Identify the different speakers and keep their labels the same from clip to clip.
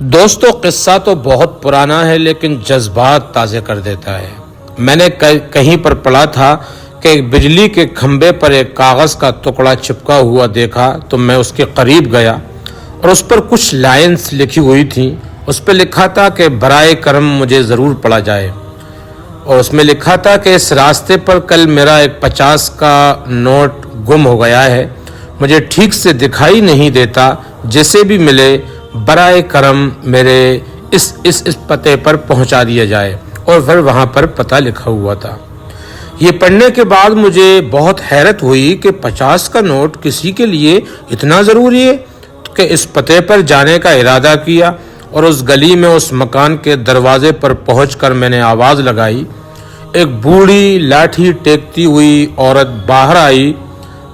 Speaker 1: دوستو قصہ تو بہت پرانا ہے لیکن جذبات تازہ کر دیتا ہے۔ میں نے کہیں پر پڑھا تھا کہ ایک بجلی کے کھمبے پر ایک کاغذ کا ٹکڑا چپکا ہوا دیکھا تو میں اس کے قریب گیا اور اس پر کچھ لائنز لکھی ہوئی تھیں۔ اس پہ لکھا تھا کہ برائے کرم مجھے ضرور پڑھا جائے، اور اس میں لکھا تھا کہ اس راستے پر کل میرا ایک 50 کا نوٹ گم ہو گیا ہے، مجھے ٹھیک سے دکھائی نہیں دیتا، جسے بھی ملے برائے کرم میرے اس پتے پر پہنچا دیا جائے، اور پھر وہاں پر پتہ لکھا ہوا تھا۔ یہ پڑھنے کے بعد مجھے بہت حیرت ہوئی کہ 50 کا نوٹ کسی کے لیے اتنا ضروری ہے کہ اس پتے پر جانے کا ارادہ کیا، اور اس گلی میں اس مکان کے دروازے پر پہنچ کر میں نے آواز لگائی۔ ایک بوڑھی لاٹھی ٹیکتی ہوئی عورت باہر آئی۔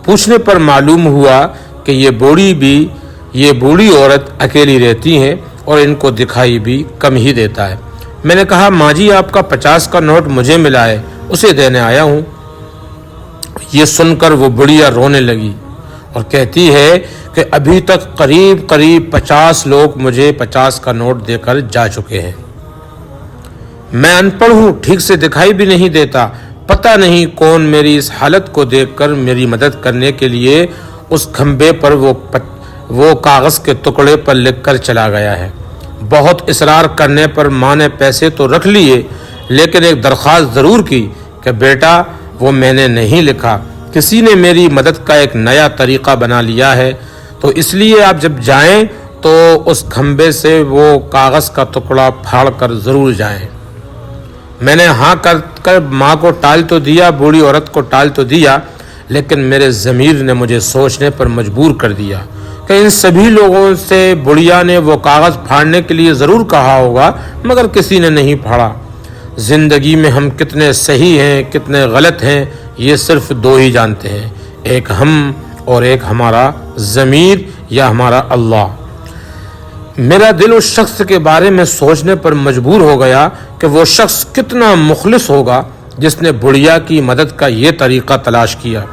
Speaker 1: پوچھنے پر معلوم ہوا کہ یہ بوڑھی عورت اکیلی رہتی ہیں اور ان کو دکھائی بھی کم ہی دیتا ہے۔ میں نے کہا، ماں جی آپ کا 50 کا نوٹ مجھے ملا ہے، اسے دینے آیا ہوں۔ یہ سن کر وہ بڑھیا رونے لگی اور کہتی ہے کہ ابھی تک قریب 50 لوگ مجھے 50 کا نوٹ دے کر جا چکے ہیں۔ میں ان پڑھ ہوں، ٹھیک سے دکھائی بھی نہیں دیتا، پتہ نہیں کون میری اس حالت کو دیکھ کر میری مدد کرنے کے لیے اس کھمبے پر وہ کاغذ کے ٹکڑے پر لکھ کر چلا گیا ہے۔ بہت اصرار کرنے پر ماں نے پیسے تو رکھ لیے، لیکن ایک درخواست ضرور کی کہ بیٹا وہ میں نے نہیں لکھا، کسی نے میری مدد کا ایک نیا طریقہ بنا لیا ہے، تو اس لیے آپ جب جائیں تو اس کھمبے سے وہ کاغذ کا ٹکڑا پھاڑ کر ضرور جائیں۔ میں نے ہاں کر ماں کو ٹال تو دیا، بوڑھی عورت کو ٹال تو دیا، لیکن میرے ضمیر نے مجھے سوچنے پر مجبور کر دیا کہ ان سبھی لوگوں سے بڑھیا نے وہ کاغذ پھاڑنے کے لیے ضرور کہا ہوگا، مگر کسی نے نہیں پھاڑا۔ زندگی میں ہم کتنے صحیح ہیں کتنے غلط ہیں یہ صرف دو ہی جانتے ہیں، ایک ہم اور ایک ہمارا ضمیر یا ہمارا اللہ۔ میرا دل اس شخص کے بارے میں سوچنے پر مجبور ہو گیا کہ وہ شخص کتنا مخلص ہوگا جس نے بڑھیا کی مدد کا یہ طریقہ تلاش کیا۔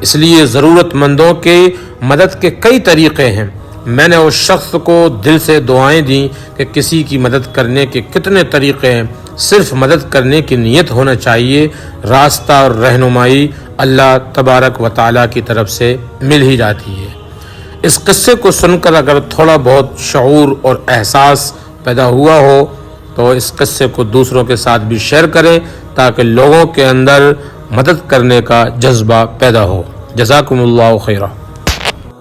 Speaker 1: اس لیے ضرورت مندوں کی مدد کے کئی طریقے ہیں۔ میں نے اس شخص کو دل سے دعائیں دیں کہ کسی کی مدد کرنے کے کتنے طریقے ہیں، صرف مدد کرنے کی نیت ہونا چاہیے، راستہ اور رہنمائی اللہ تبارک و تعالیٰ کی طرف سے مل ہی جاتی ہے۔ اس قصے کو سن کر اگر تھوڑا بہت شعور اور احساس پیدا ہوا ہو تو اس قصے کو دوسروں کے ساتھ بھی شیئر کریں تاکہ لوگوں کے اندر مدد کرنے کا جذبہ پیدا ہو۔ جزاکم اللہ خیرہ۔